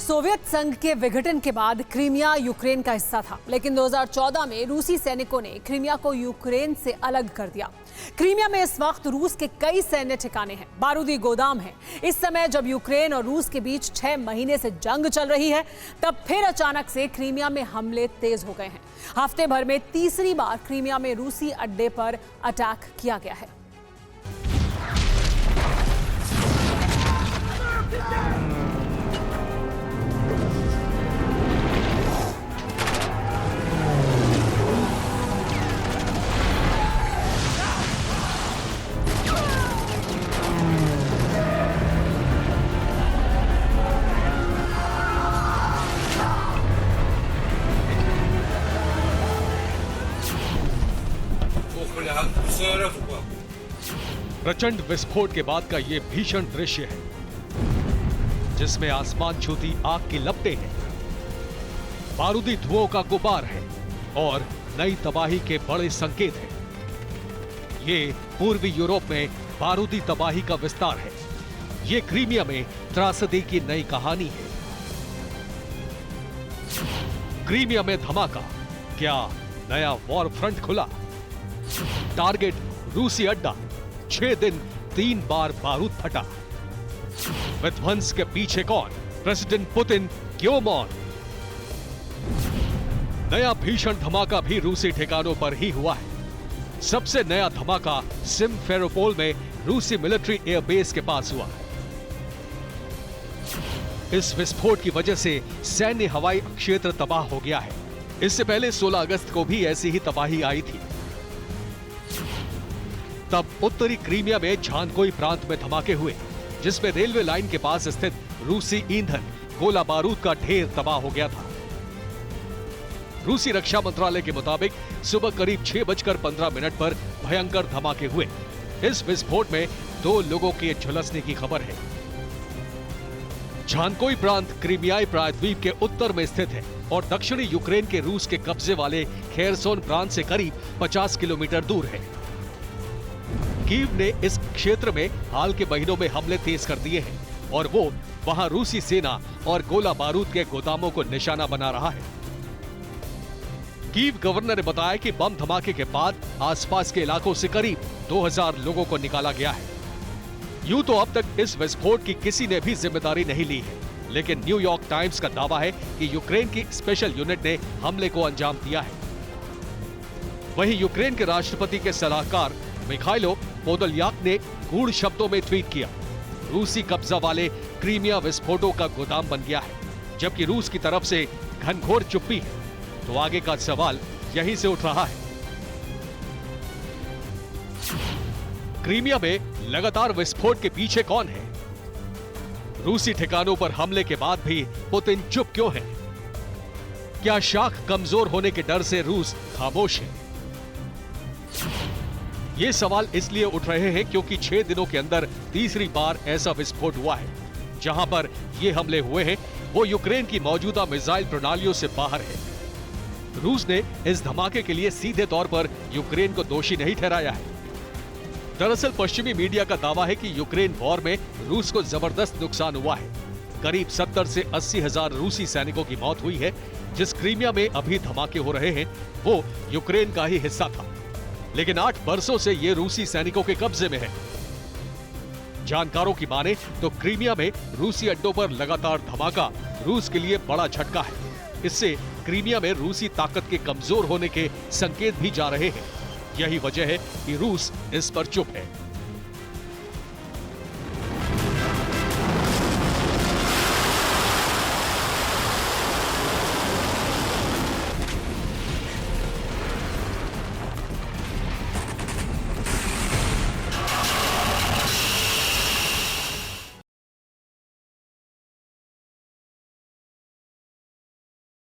Soviet संघ के विघटन के बाद क्रीमिया यूक्रेन का हिस्सा था, लेकिन 2014 में रूसी सैनिकों ने क्रीमिया को यूक्रेन से अलग कर दिया। क्रीमिया में इस वक्त रूस के कई सैन्य ठिकाने हैं, बारूदी गोदाम हैं। इस समय जब यूक्रेन और रूस के बीच 6 महीने से जंग चल रही है, तब फिर अचानक से क्रीमिया में हमले तेज हो गए हैं। हफ्ते भर में तीसरी बार क्रीमिया में रूसी अड्डे पर अटैक किया गया है। प्रचंड विस्फोट के बाद का ये भीषण दृश्य है, जिसमें आसमान छूती आग की लपटें हैं, बारूदी धुओं का गुबार है और नई तबाही के बड़े संकेत हैं। ये पूर्वी यूरोप में बारूदी तबाही का विस्तार है। ये क्रीमिया में त्रासदी की नई कहानी है। क्रीमिया में धमाका, क्या नया वॉर फ्रंट खुला? टारगेट रूसी अड्डा, 6 दिन 3 बार बारूद फटा। विध्वंस के पीछे कौन? प्रेसिडेंट पुतिन क्यों मौन? नया भीषण धमाका भी रूसी ठिकानों पर ही हुआ है। सबसे नया धमाका सिमफेरोपोल में रूसी मिलिट्री एयरबेस के पास हुआ है। इस विस्फोट की वजह से सैन्य हवाई क्षेत्र तबाह हो गया है। इससे पहले 16 अगस्त को भी ऐसी ही तबाही आई थी। तब उत्तरी क्रीमिया में झानकोई प्रांत में धमाके हुए, जिसमें रेलवे लाइन के पास स्थित रूसी ईंधन गोला बारूद का ढेर तबाह हो गया था। रूसी रक्षा मंत्रालय के मुताबिक सुबह करीब 6:15 पर भयंकर धमाके हुए। इस विस्फोट में 2 लोगों के झुलसने की खबर है। झानकोई प्रांत क्रीमियाई प्रायद्वीप के उत्तर में स्थित है और दक्षिणी यूक्रेन के रूस के कब्जे वाले खेरसोन प्रांत से करीब 50 किलोमीटर दूर है। कीव ने इस क्षेत्र में हाल के महीनों में हमले तेज कर दिए हैं और वो वहां रूसी सेना और गोला बारूद के गोदामों को निशाना बना रहा है। कीव गवर्नर ने बताया कि बम धमाके के बाद आसपास के इलाकों से करीब 2000 लोगों को निकाला गया है। यूं तो अब तक इस विस्फोट की किसी ने भी जिम्मेदारी नहीं ली है, लेकिन न्यूयॉर्क टाइम्स का दावा है कि यूक्रेन की स्पेशल यूनिट ने हमले को अंजाम दिया है। वहीं यूक्रेन के राष्ट्रपति के सलाहकार मिखाइलो पोदोल्याक ने गूढ़ शब्दों में ट्वीट किया, रूसी कब्जा वाले क्रीमिया विस्फोटों का गोदाम बन गया है। जबकि रूस की तरफ से घनघोर चुप्पी है, तो आगे का सवाल यहीं से उठ रहा है। क्रीमिया में लगातार विस्फोट के पीछे कौन है? रूसी ठिकानों पर हमले के बाद भी पुतिन चुप क्यों है? क्या शाख कमजोर होने के डर से रूस खामोश है? ये सवाल इसलिए उठ रहे हैं क्योंकि 6 दिनों के अंदर तीसरी बार ऐसा विस्फोट हुआ है। जहां पर ये हमले हुए हैं, वो यूक्रेन की मौजूदा मिसाइल प्रणालियों से बाहर है। रूस ने इस धमाके के लिए सीधे तौर पर यूक्रेन को दोषी नहीं ठहराया है। दरअसल पश्चिमी मीडिया का दावा है कि यूक्रेन वॉर में रूस को जबरदस्त नुकसान हुआ है। करीब 70 से 80 हजार रूसी सैनिकों की मौत हुई है। जिस क्रीमिया में अभी धमाके हो रहे हैं, वो यूक्रेन का ही हिस्सा था, लेकिन 8 बरसों से ये रूसी सैनिकों के कब्जे में है। जानकारों की माने तो क्रीमिया में रूसी अड्डों पर लगातार धमाका रूस के लिए बड़ा झटका है। इससे क्रीमिया में रूसी ताकत के कमजोर होने के संकेत भी जा रहे हैं। यही वजह है कि रूस इस पर चुप है।